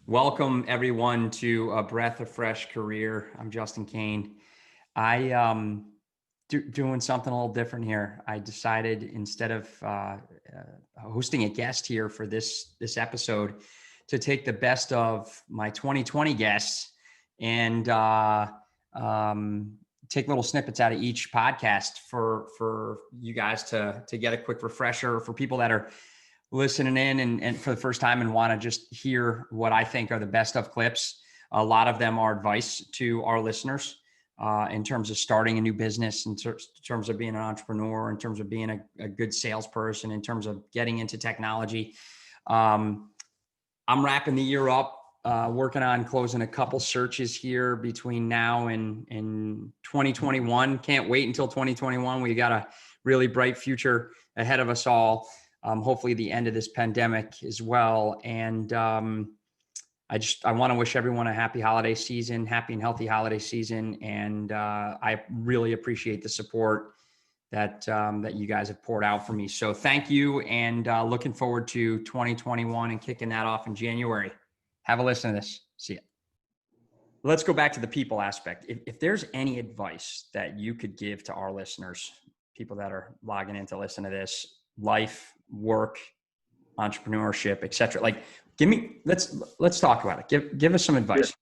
Welcome everyone to A Breath of Fresh Career. I'm Justin Kane. I doing something a little different here. I decided instead of hosting a guest here for this episode, to take the best of my 2020 guests and take little snippets out of each podcast for you guys to get a quick refresher for people that are listening in and for the first time and want to just hear what I think are the best of clips. A lot of them are advice to our listeners in terms of starting a new business, in terms of being an entrepreneur, in terms of being a good salesperson, in terms of getting into technology. I'm wrapping the year up, working on closing a couple searches here between now and 2021. Can't wait until 2021. We got a really bright future ahead of us all. Hopefully the end of this pandemic as well. And I want to wish everyone a happy holiday season, happy and healthy holiday season. And I really appreciate the support that you guys have poured out for me. So thank you, and looking forward to 2021 and kicking that off in January. Have a listen to this. See ya. Let's go back to the people aspect. If there's any advice that you could give to our listeners, people that are logging in to listen to this, life, work, entrepreneurship, etc. Like, let's talk about it. Give us some advice.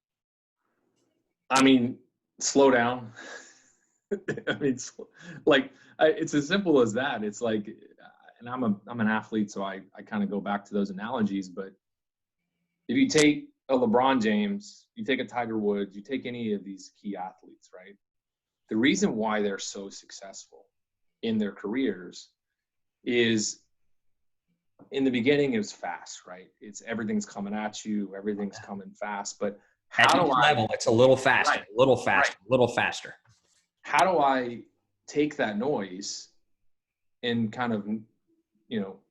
I mean, slow down. I mean, it's as simple as that. It's like, and I'm an athlete, so I kind of go back to those analogies. But if you take a LeBron James, you take a Tiger Woods, you take any of these key athletes, right? The reason why they're so successful in their careers is, in the beginning, it was fast, right? It's everything's coming at you, everything's coming fast. But it's a little faster, right, a little faster, right, a little faster. How do I take that noise and kind of,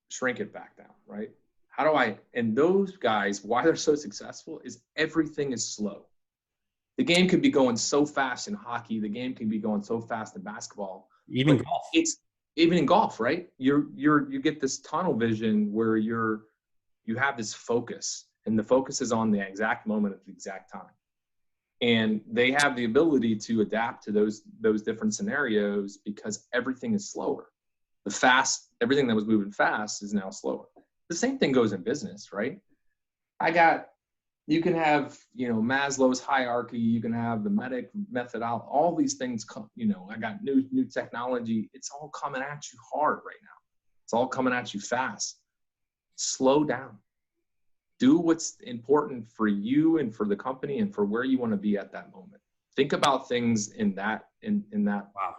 shrink it back down, right? And those guys, why they're so successful is everything is slow. The game could be going so fast in hockey. The game can be going so fast in basketball. Even golf. Even in golf, right? You get this tunnel vision where you have this focus, and the focus is on the exact moment at the exact time. And they have the ability to adapt to those different scenarios because everything is slower. Everything that was moving fast is now slower. The same thing goes in business, right? You can have, Maslow's hierarchy, you can have the MEDDIC method, all these things come, I got new technology. It's all coming at you hard right now. It's all coming at you fast. Slow down. Do what's important for you and for the company and for where you want to be at that moment. Think about things in that wow.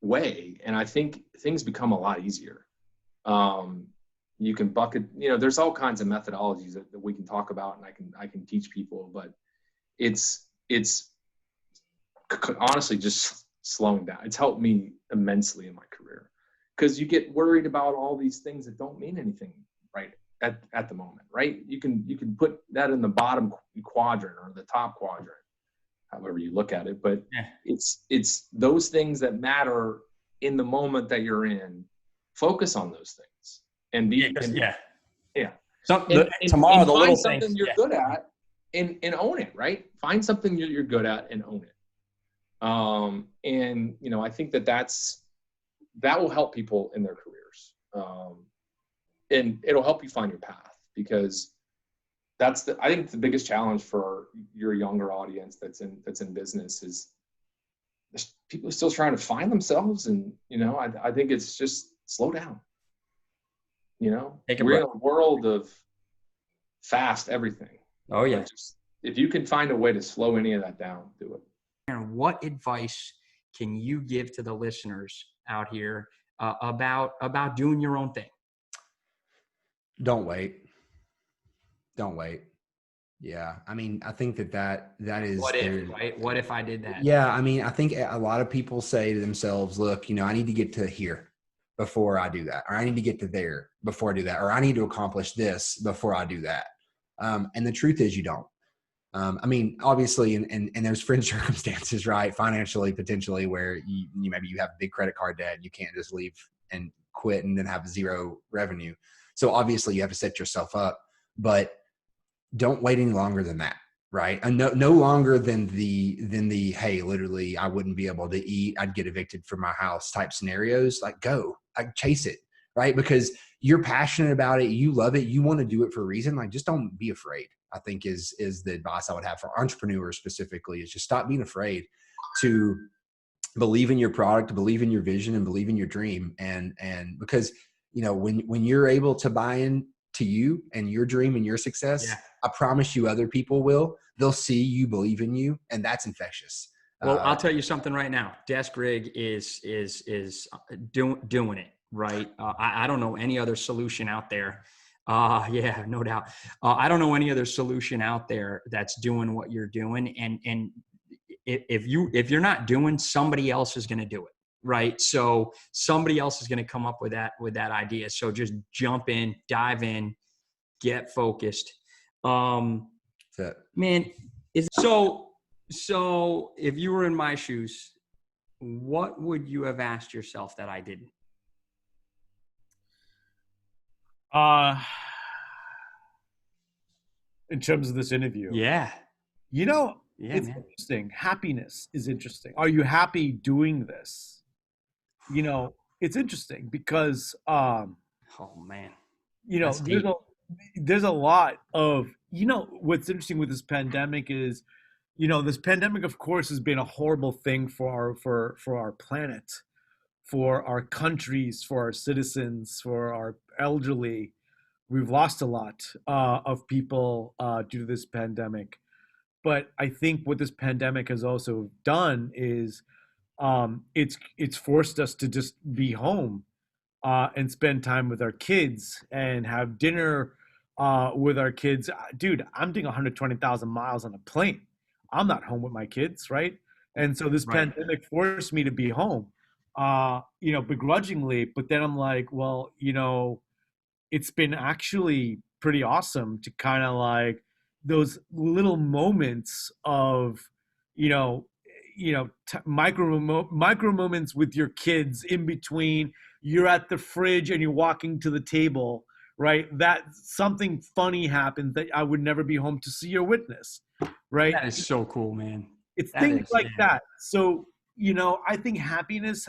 Way. And I think things become a lot easier. You can bucket, there's all kinds of methodologies that we can talk about, and I can teach people, but it's honestly just slowing down. It's helped me immensely in my career, because you get worried about all these things that don't mean anything right at the moment, right? You can put that in the bottom quadrant or the top quadrant, however you look at it, but yeah. It's those things that matter in the moment that you're in. Focus on those things. And tomorrow the little something things you're good at and own it, right? Find something you're good at and own it. I think that will help people in their careers. And it'll help you find your path, because I think the biggest challenge for your younger audience that's in business is people are still trying to find themselves. And, I think it's just slow down. We're in a world of fast everything. Oh yeah. If you can find a way to slow any of that down, do it. And what advice can you give to the listeners out here about doing your own thing? Don't wait. Yeah. I mean, I think that is what if, right? What if I did that? Yeah. I mean, I think a lot of people say to themselves, look, I need to get to here before I do that, or I need to get to there before I do that, or I need to accomplish this before I do that. And the truth is you don't. I mean, obviously, and there's fringe circumstances, right? Financially, potentially, where you maybe you have big credit card debt, you can't just leave and quit and then have zero revenue. So obviously you have to set yourself up but don't wait any longer than that. Right. And no longer than the, hey, literally, I wouldn't be able to eat, I'd get evicted from my house type scenarios. Like, go, like, chase it. Right. Because you're passionate about it. You love it. You want to do it for a reason. Like, just don't be afraid, I think is the advice I would have for entrepreneurs specifically, is just stop being afraid to believe in your product, believe in your vision, and believe in your dream. And because, when you're able to buy in to you and your dream and your success, Yeah. I promise you other people will. They'll see you believe in you, and that's infectious. Well, I'll tell you something right now. Desk Rig is doing it right. I don't know any other solution out there. Yeah, no doubt. I don't know any other solution out there that's doing what you're doing. And if you're not doing, somebody else is going to do it. Right. So somebody else is going to come up with that idea. So just jump in, dive in, get focused. Man, so if you were in my shoes, what would you have asked yourself that I didn't? In terms of this interview. Yeah. It's man. interesting. Happiness is interesting. Are you happy doing this? It's interesting because, oh man, there's a lot of, what's interesting with this pandemic is, this pandemic, of course, has been a horrible thing for our planet, for our countries, for our citizens, for our elderly. We've lost a lot of people due to this pandemic. But I think what this pandemic has also done is it's forced us to just be home and spend time with our kids and have dinner with our kids. Dude, I'm doing 120,000 miles on a plane. I'm not home with my kids, right? And so this pandemic forced me to be home, begrudgingly. But then I'm like, well, it's been actually pretty awesome to kind of like those little moments of, micro moments with your kids in between. You're at the fridge and you're walking to the table, right? That something funny happens that I would never be home to see or witness, right? That is so cool, man. It's things like that. So, I think happiness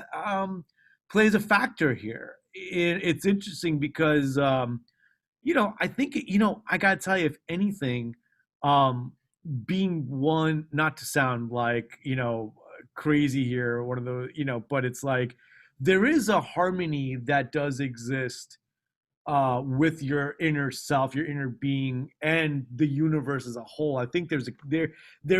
plays a factor here. It's interesting because, I think, I got to tell you, if anything, being one, not to sound like, crazy here, one of those, but it's like, there is a harmony that does exist with your inner self, your inner being, and the universe as a whole. I think there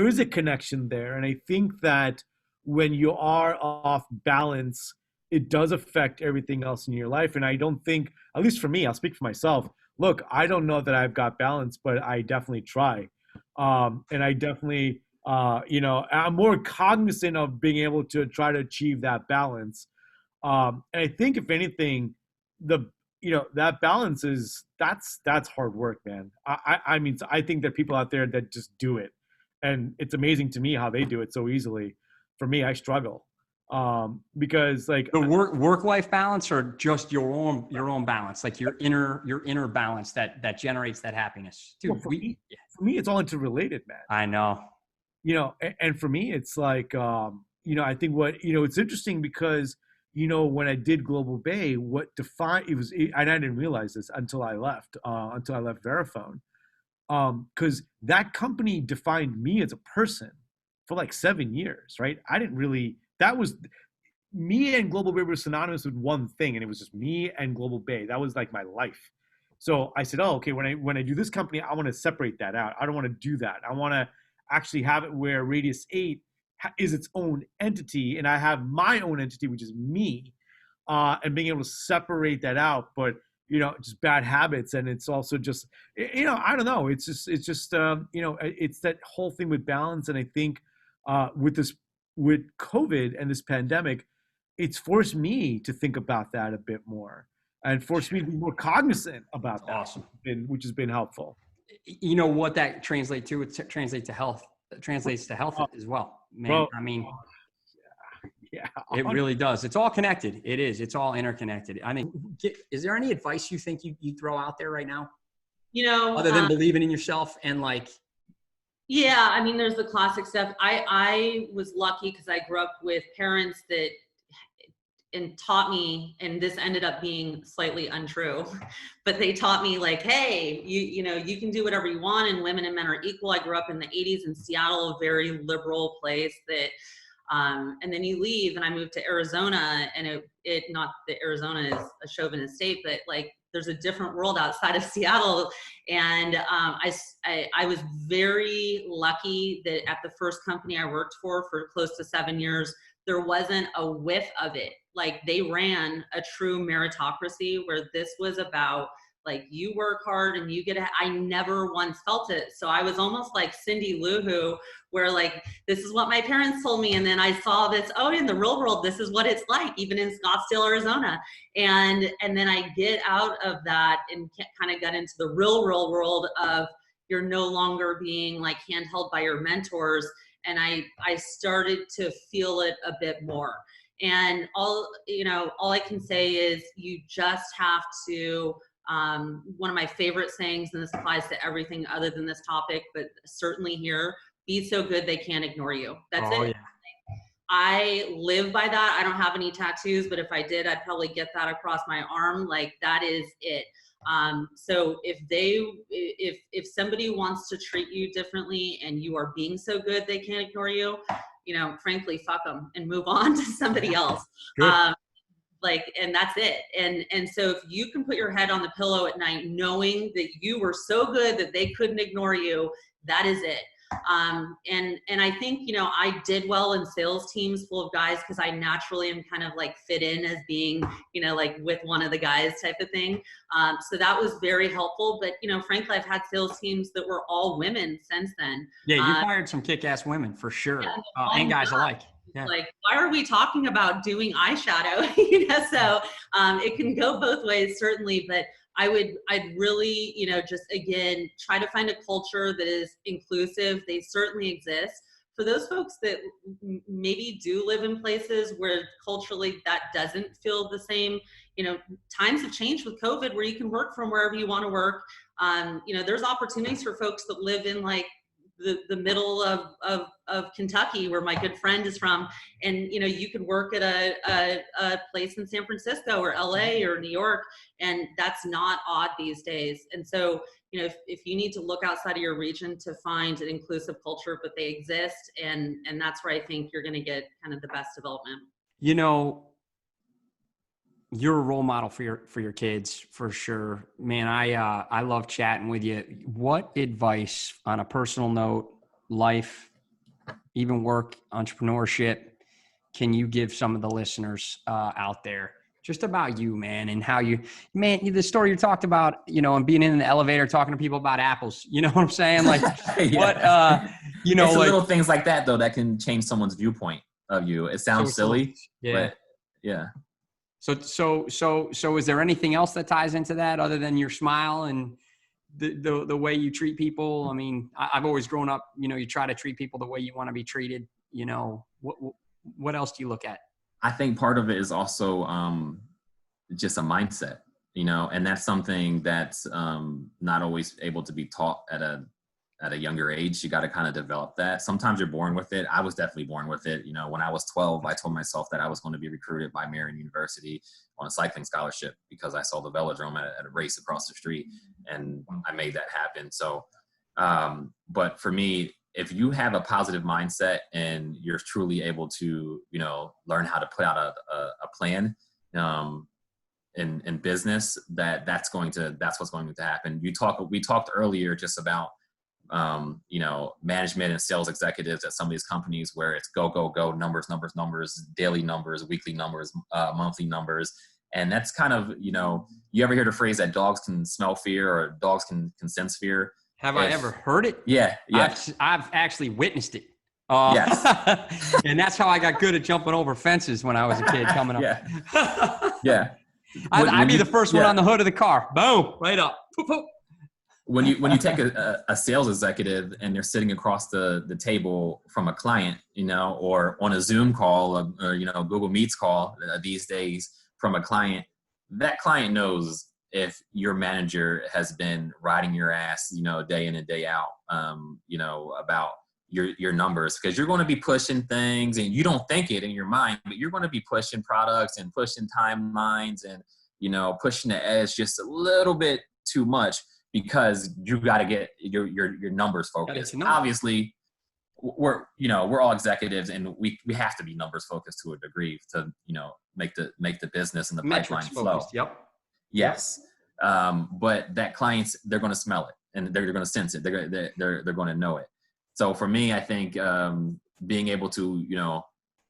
is a connection there. And I think that when you are off balance, it does affect everything else in your life. And I don't think, at least for me, I'll speak for myself. Look, I don't know that I've got balance, but I definitely try. And I definitely, I'm more cognizant of being able to try to achieve that balance. And I think if anything, that balance that's hard work, man. I mean, I think there are people out there that just do it, and it's amazing to me how they do it so easily. For me, I struggle. Because like the work-life balance, or just your own balance, like your inner balance that generates that happiness. Dude, well, for me, it's all interrelated, man. I know. And for me, it's like, I think it's interesting because, when I did Global Bay, what defined and I didn't realize this until I left Verifone, because that company defined me as a person for like 7 years, right? I didn't really. That was me and Global Bay were synonymous with one thing, and it was just me and Global Bay. That was like my life. So I said, oh, okay, when I do this company, I want to separate that out. I don't want to do that. I want to actually have it where Radius 8 is its own entity, and I have my own entity, which is me, and being able to separate that out. But just bad habits, and it's also just I don't know. It's just it's that whole thing with balance, and I think with COVID and this pandemic, it's forced me to think about that a bit more and forced me to be more cognizant about that. Awesome. Which has been helpful. You know what that translates to? It translates to health. It translates to health as well, man. Well, I mean, yeah, it really does. It's all connected. It is. It's all interconnected. I mean, is there any advice you think you throw out there right now? other than believing in yourself and like? Yeah, I mean, there's the classic stuff. I was lucky because I grew up with parents that and taught me, and this ended up being slightly untrue, but they taught me like, hey, you can do whatever you want, and women and men are equal. I grew up in the 80s in Seattle, a very liberal place that, and then you leave, and I moved to Arizona, and it not that Arizona is a chauvinist state, but like there's a different world outside of Seattle. And I was very lucky that at the first company I worked for close to 7 years, there wasn't a whiff of it. Like they ran a true meritocracy where this was about like, you work hard and you get I never once felt it. So I was almost like Cindy Lou Who, where like, this is what my parents told me. And then I saw this, oh, in the real world, this is what it's like, even in Scottsdale, Arizona. And then I get out of that and kind of got into the real world of you're no longer being like handheld by your mentors. And I started to feel it a bit more. And all I can say is you just have to, one of my favorite sayings, and this applies to everything other than this topic, but certainly here, be so good they can't ignore you. That's it. Yeah. I live by that. I don't have any tattoos, but if I did, I'd probably get that across my arm. Like that is it. So if somebody wants to treat you differently and you are being so good they can't ignore you, frankly, fuck them and move on to somebody else. And that's it. And so if you can put your head on the pillow at night knowing that you were so good that they couldn't ignore you, that is it. And I think, I did well in sales teams full of guys because I naturally am kind of like fit in as being, like with one of the guys type of thing. So that was very helpful. But, frankly, I've had sales teams that were all women since then. Yeah, you hired some kick-ass women for sure. Yeah, and guys alike. Yeah. Like, why are we talking about doing eyeshadow? So it can go both ways, certainly. But I'd really, just again, try to find a culture that is inclusive. They certainly exist. For those folks that maybe do live in places where culturally that doesn't feel the same, times have changed with COVID where you can work from wherever you want to work. There's opportunities for folks that live in like the middle of Kentucky, where my good friend is from, and you could work at a place in San Francisco or LA or New York, and that's not odd these days. And so if you need to look outside of your region to find an inclusive culture, but they exist, and that's where I think you're going to get kind of the best development. You're a role model for your kids for sure, man. I love chatting with you. What advice on a personal note, life, even work, entrepreneurship, can you give some of the listeners out there just about you, man, and how the story you talked about, and being in the elevator talking to people about apples, you know what I'm saying? Like yeah. It's like, little things like that though that can change someone's viewpoint of you. It sounds silly, but yeah. So is there anything else that ties into that other than your smile and the way you treat people? I mean, I've always grown up, you try to treat people the way you want to be treated. What else do you look at? I think part of it is also just a mindset, and that's something that's not always able to be taught at a younger age. You got to kind of develop that. Sometimes you're born with it. I was definitely born with it. When I was 12, I told myself that I was going to be recruited by Marian University on a cycling scholarship because I saw the velodrome at a race across the street, and I made that happen. So, but for me, if you have a positive mindset and you're truly able to, learn how to put out a plan in business, that's what's going to happen. We talked earlier just about management and sales executives at some of these companies where it's go, numbers, daily numbers, weekly numbers, monthly numbers. And that's kind of, you ever hear the phrase that dogs can smell fear or dogs can sense fear? Have I ever heard it? Yeah. I've actually witnessed it. Yes. And that's how I got good at jumping over fences when I was a kid coming up. Yeah. I'd be the first one on the hood of the car. Boom, right up. Poop, poop. When you take a sales executive and they're sitting across the table from a client, or on a Zoom call or Google Meets call these days from a client, that client knows if your manager has been riding your ass, day in and day out, about your numbers, because you're going to be pushing things and you don't think it in your mind, but you're going to be pushing products and pushing timelines and, pushing the edge just a little bit too much because you got to get your numbers focused. Obviously, we're all executives and we have to be numbers focused to a degree to, make the business and the pipeline flow. Yep. Yes. But that clients, they're going to smell it and they're going to sense it. They're going to know it. So for me, I think being able to,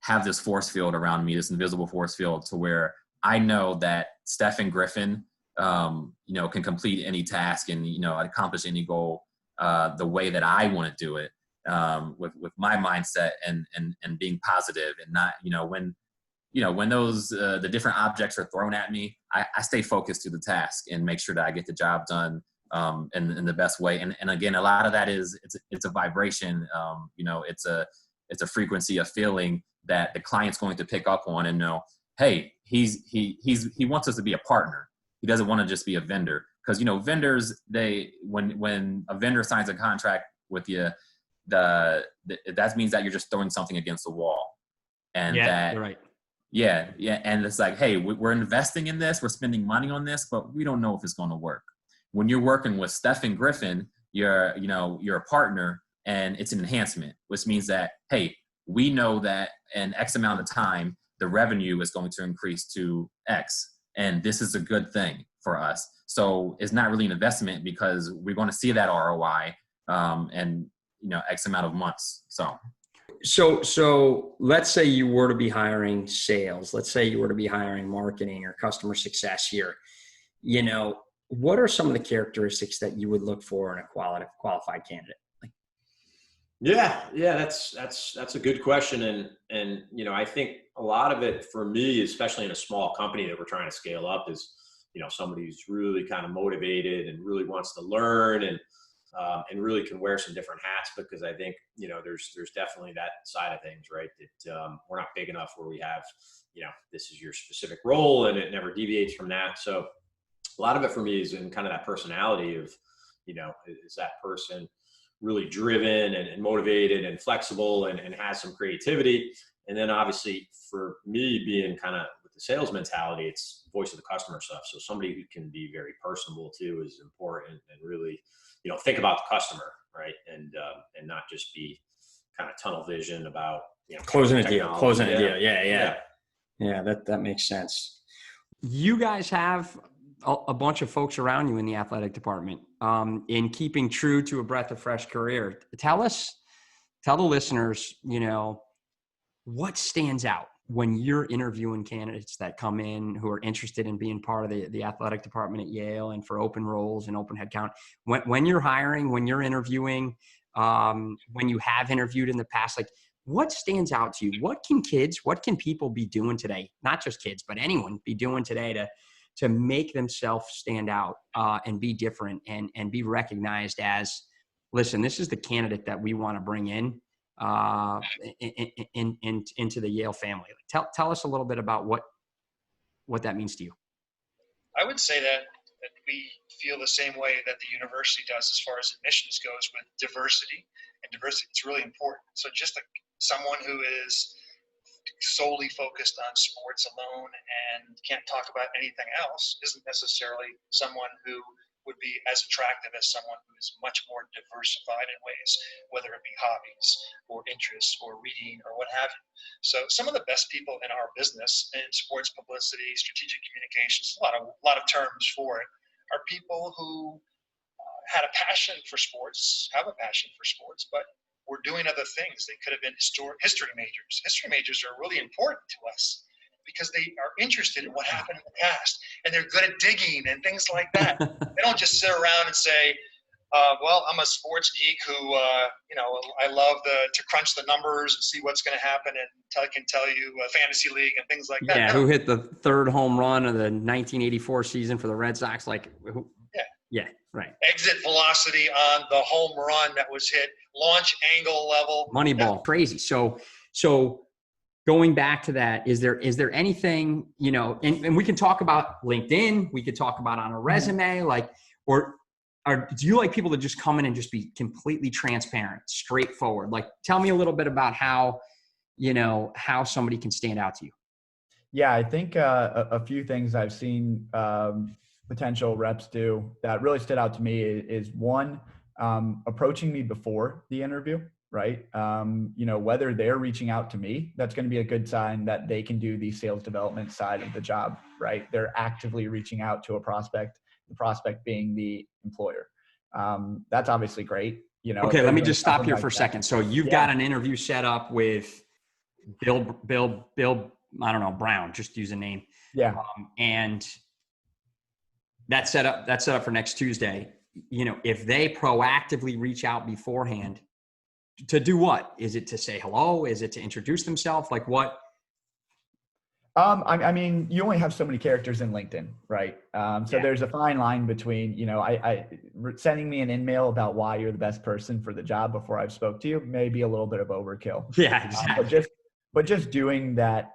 have this force field around me, this invisible force field, to where I know that Stephen Griffin, can complete any task and, accomplish any goal the way that I want to do it, with my mindset and being positive and not, when those the different objects are thrown at me, I stay focused to the task and make sure that I get the job done in the best way. And again, a lot of that is it's a vibration. It's a frequency, a feeling that the client's going to pick up on and know, hey, he wants us to be a partner. He doesn't want to just be a vendor, because vendors, when a vendor signs a contract with you, that means that you're just throwing something against the wall, and you're right. Yeah. And it's like, hey, we're investing in this, we're spending money on this, but we don't know if it's going to work. When you're working with Stephen Griffin, you're a partner, and it's an enhancement, which means that, hey, we know that in X amount of time, the revenue is going to increase to X, and this is a good thing for us. So it's not really an investment because we're going to see that ROI, and X amount of months. So let's say you were to be hiring sales. Let's say you were to be hiring marketing or customer success here. What are some of the characteristics that you would look for in a qualified candidate? Yeah, that's a good question, and I think a lot of it for me, especially in a small company that we're trying to scale up, is somebody who's really kind of motivated and really wants to learn and really can wear some different hats, because I think there's definitely that side of things, right? That we're not big enough where we have this is your specific role and it never deviates from that. So a lot of it for me is in kind of that personality of is that person really driven and motivated and flexible and has some creativity. And then obviously for me, being kind of with the sales mentality, it's voice of the customer stuff. So somebody who can be very personable too is important, and really think about the customer, right? And not just be kind of tunnel vision about closing a deal. Yeah, that makes sense. You guys have a bunch of folks around you in the athletic department, in keeping true to a breath of fresh career. Tell the listeners, what stands out when you're interviewing candidates that come in who are interested in being part of the athletic department at Yale and for open roles and open headcount. When you're hiring, when you're interviewing, when you have interviewed in the past, like, what stands out to you? What can people be doing today? Not just kids, but anyone be doing today to make themselves stand out and be different and be recognized as, listen, this is the candidate that we want to bring in into the Yale family. Tell us a little bit about what that means to you. I would say that we feel the same way that the university does as far as admissions goes with diversity, and diversity is really important. So just like someone who is solely focused on sports alone and can't talk about anything else isn't necessarily someone who would be as attractive as someone who is much more diversified in ways, whether it be hobbies or interests or reading or what have you. So some of the best people in our business in sports publicity, strategic communications, a lot of terms for it, are people who had a passion for sports, have a passion for sports, but were doing other things. They could have been history majors. History majors are really important to us because they are interested in what happened in the past, and they're good at digging and things like that. They don't just sit around and say, well, I'm a sports geek who, I love to crunch the numbers and see what's going to happen, and I can tell you a fantasy league and things like that. Yeah, No. who hit the third home run of the 1984 season for the Red Sox? Yeah, right. Exit velocity on the home run that was hit, launch angle level. Moneyball, crazy. So going back to that, is there anything, you know, and we can talk about LinkedIn, we could talk about on a resume, like, do you like people to just come in and just be completely transparent, straightforward? Like, tell me a little bit about how, you know, how somebody can stand out to you. Yeah, I think a few things I've seen potential reps do that really stood out to me is one, approaching me before the interview, right? You know, whether they're reaching out to me, that's going to be a good sign that they can do the sales development side of the job, right? They're actively reaching out to a prospect, the prospect being the employer. That's obviously great. You know, Okay, let me just stop here for a second. So you've Yeah. got an interview set up with Bill, I don't know, Brown, just use a name. Yeah. And that's set up for next Tuesday. You know, if they proactively reach out beforehand to do what? Is it to say hello? Is it to introduce themselves? Like what? I mean, you only have so many characters in LinkedIn, right? So Yeah. there's a fine line between, you know, sending me an email about why you're the best person for the job before I've spoke to you may be a little bit of overkill. Yeah, exactly. But just doing that,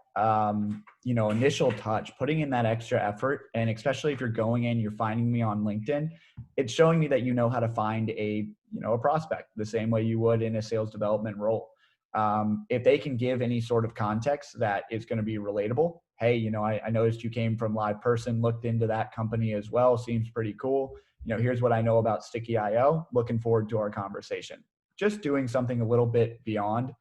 you know, initial touch, putting in that extra effort, and especially if you're going in, you're finding me on LinkedIn, it's showing me that you know how to find a prospect the same way you would in a sales development role. If they can give any sort of context that is going to be relatable, hey, you know, I noticed you came from Live Person, looked into that company as well, seems pretty cool. You know, here's what I know about Sticky.io. Looking forward to our conversation. Just doing something a little bit beyond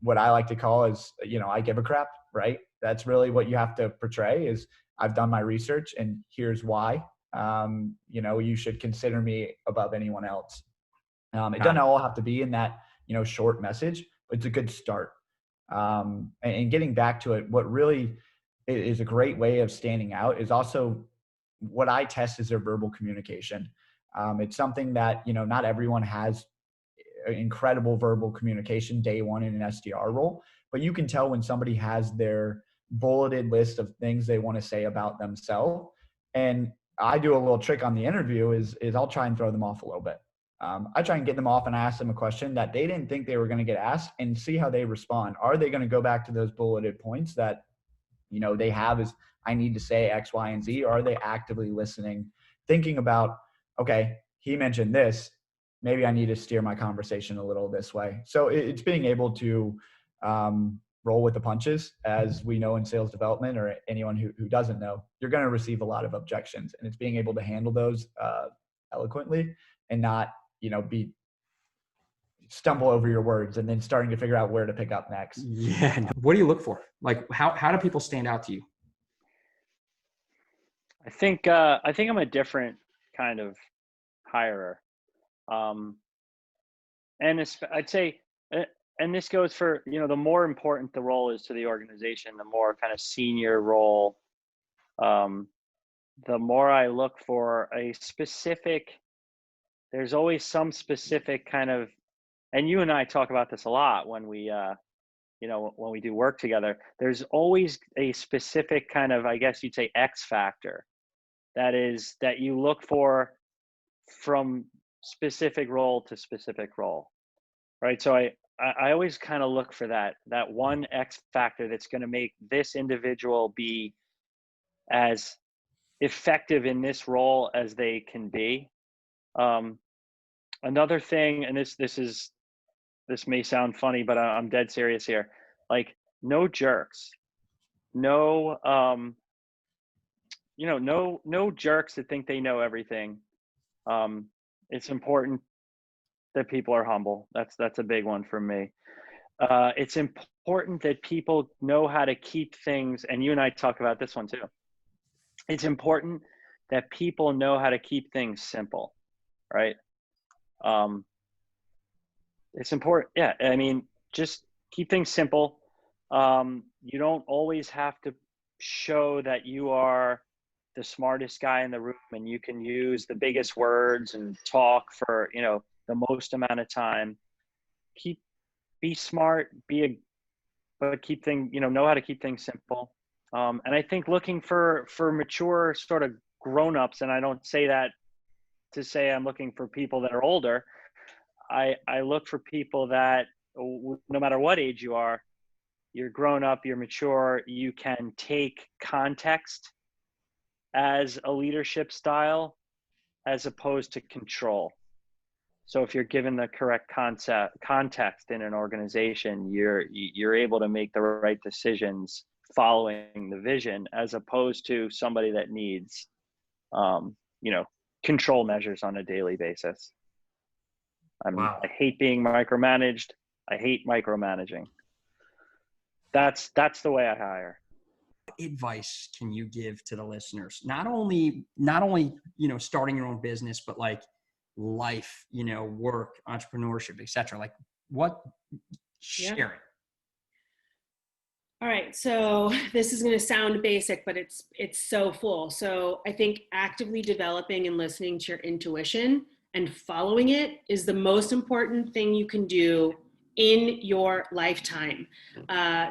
what I like to call is, you know, I give a crap, right? That's really what you have to portray is I've done my research and here's why. You know, you should consider me above anyone else. It doesn't all have to be in that, you know, short message, but it's a good start. And getting back to it, what really is a great way of standing out is also what I test is their verbal communication. It's something that, you know, not everyone has incredible verbal communication day one in an SDR role, but you can tell when somebody has their bulleted list of things they want to say about themselves. And I do a little trick on the interview is I'll try and throw them off a little bit. I try and get them off and ask them a question that they didn't think they were going to get asked and see how they respond. Are they going to go back to those bulleted points that, you know, they have is I need to say X, Y, and Z? Or are they actively listening, thinking about, okay, he mentioned this, maybe I need to steer my conversation a little this way. So it's being able to roll with the punches. As we know in sales development, or anyone who doesn't know, you're going to receive a lot of objections, and it's being able to handle those eloquently and not, you know, stumble over your words and then starting to figure out where to pick up next. Yeah. What do you look for? Like how do people stand out to you? I think I'm a different kind of hirer. And I'd say, and this goes for, you know, the more important the role is to the organization, the more kind of senior role, the more I look for a specific, there's always some specific kind of, and you and I talk about this a lot when we, you know, when we do work together, there's always a specific kind of, I guess you'd say, X factor that you look for from specific role to specific role, right? So I always kind of look for that one X factor that's going to make this individual be as effective in this role as they can be. Another thing, and this may sound funny, but I'm dead serious here. Like, no jerks, no, you know, no jerks that think they know everything. It's important that people are humble. That's a big one for me. It's important that people know how to keep things, and you and I talk about this one too. It's important that people know how to keep things simple, right? It's important. Yeah. I mean, just keep things simple. You don't always have to show that you are the smartest guy in the room and you can use the biggest words and talk for, you know, the most amount of time. Be smart, but keep things, you know how to keep things simple. And I think looking for mature sort of grown-ups, and I don't say that to say I'm looking for people that are older. I look for people that, no matter what age you are, you're grown up, you're mature, you can take context as a leadership style as opposed to control. So if you're given the correct context in an organization, you're able to make the right decisions following the vision, as opposed to somebody that needs, control measures on a daily basis. Wow. I hate being micromanaged. I hate micromanaging. That's the way I hire. What advice can you give to the listeners? Not only, starting your own business, but like life, work, entrepreneurship, etc. Like what? Share it. All right, so this is going to sound basic, but it's so full. So I think actively developing and listening to your intuition and following it is the most important thing you can do in your lifetime.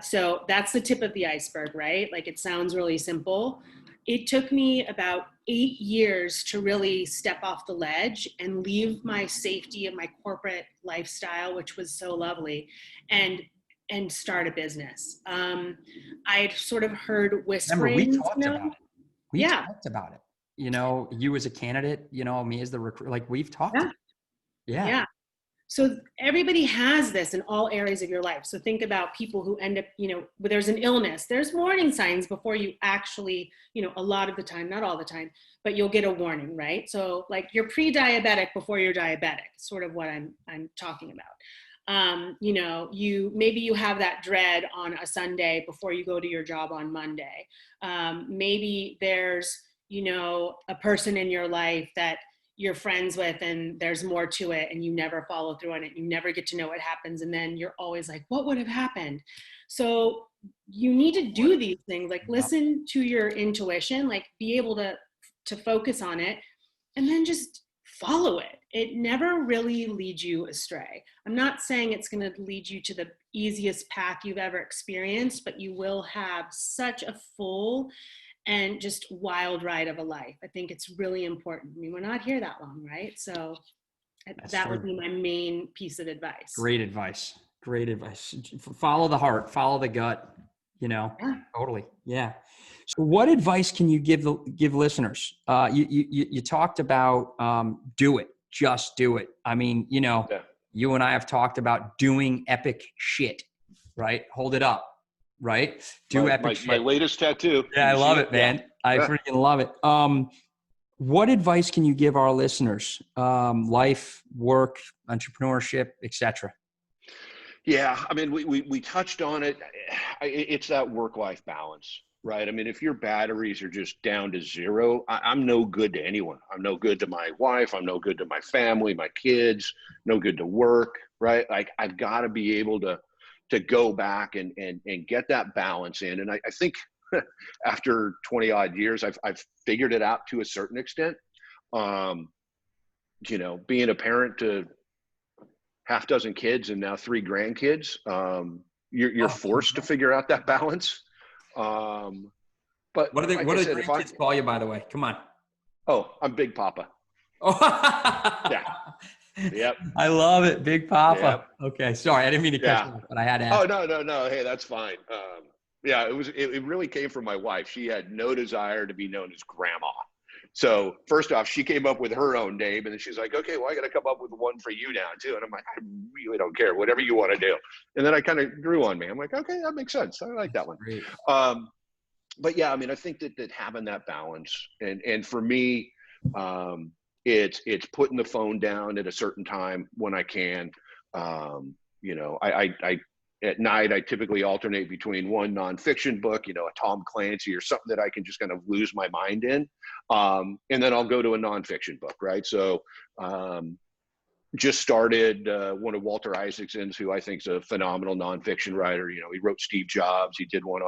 So that's the tip of the iceberg, right? Like, it sounds really simple. It took me about 8 years to really step off the ledge and leave my safety of my corporate lifestyle, which was so lovely, and start a business. I'd sort of heard whisperings. Remember, we talked about it. We Yeah. talked about it. You as a candidate, me as the recruiter, like we've talked. Yeah. Yeah. So everybody has this in all areas of your life. So think about people who end up, there's an illness, there's warning signs before you actually, a lot of the time, not all the time, but you'll get a warning, right? So like, you're pre-diabetic before you're diabetic, sort of what I'm talking about. Maybe you have that dread on a Sunday before you go to your job on Monday. Maybe there's, a person in your life that you're friends with and there's more to it and you never follow through on it. You never get to know what happens. And then you're always like, what would have happened? So you need to do these things, like listen to your intuition, like be able to focus on it and then just follow it. It never really leads you astray. I'm not saying it's going to lead you to the easiest path you've ever experienced, but you will have such a full and just wild ride of a life. I think it's really important. I mean, we're not here that long, right? So that would be my main piece of advice. Great advice. Great advice. Follow the heart, follow the gut, Yeah. Totally. Yeah. So what advice can you give listeners? You talked about do it, just do it. I mean, you and I have talked about doing epic shit, right? Hold it up, right? Do epic shit. My latest tattoo. Yeah, I love it, man. I freaking love it. What advice can you give our listeners? Life, work, entrepreneurship, etc. Yeah, I mean, we touched on it. It's that work-life balance, right? I mean, if your batteries are just down to zero, I'm no good to anyone. I'm no good to my wife. I'm no good to my family, my kids, no good to work, right? Like, I've got to be able to go back and get that balance in. And I think after 20 odd years, I've figured it out to a certain extent. Being a parent to half dozen kids and now 3 grandkids, you're forced to figure out that balance. But what do the grandkids call you, by the way? Come on. Oh, I'm Big Papa. Oh, yeah. Yep. I love it. Big Papa. Yep. Okay. Sorry. I didn't mean to cut you off, but I had to ask. Oh, no. Hey, that's fine. It really came from my wife. She had no desire to be known as grandma. So first off, she came up with her own name, and then she's like, okay, well, I got to come up with one for you now too. And I'm like, I really don't care, whatever you want to do. And then I kind of grew on me. I'm like, okay, that makes sense. I like that one. Great. But yeah, I mean, I think that having that balance, and for me, it's putting the phone down at a certain time when I can. I at night, I typically alternate between one nonfiction book, a Tom Clancy or something that I can just kind of lose my mind in. And then I'll go to a nonfiction book, right? So just started one of Walter Isaacson's, who I think is a phenomenal nonfiction writer. He wrote Steve Jobs. He did one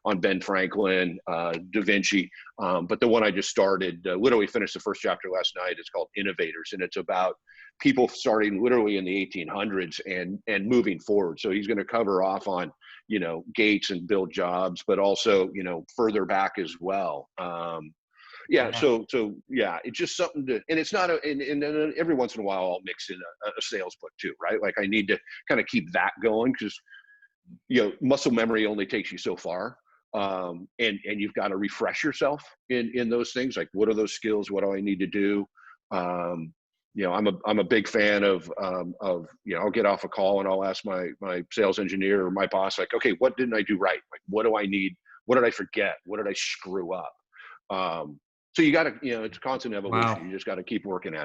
on Ben Franklin, Da Vinci. But the one I just started, literally finished the first chapter last night. It's called Innovators, and it's about people starting literally in the 1800s and moving forward. So he's going to cover off on, Gates and Bill Jobs, but also, further back as well. So yeah, it's just something to, and it's not and every once in a while I'll mix in a sales book too, right? Like, I need to kind of keep that going, because muscle memory only takes you so far. And you've got to refresh yourself in those things. Like, what are those skills? What do I need to do? I'm a big fan of I'll get off a call and I'll ask my sales engineer or my boss, like, okay, what didn't I do right? Like, what do I need? What did I forget? What did I screw up? So you got to, it's a constant evolution. Wow. You just got to keep working at it.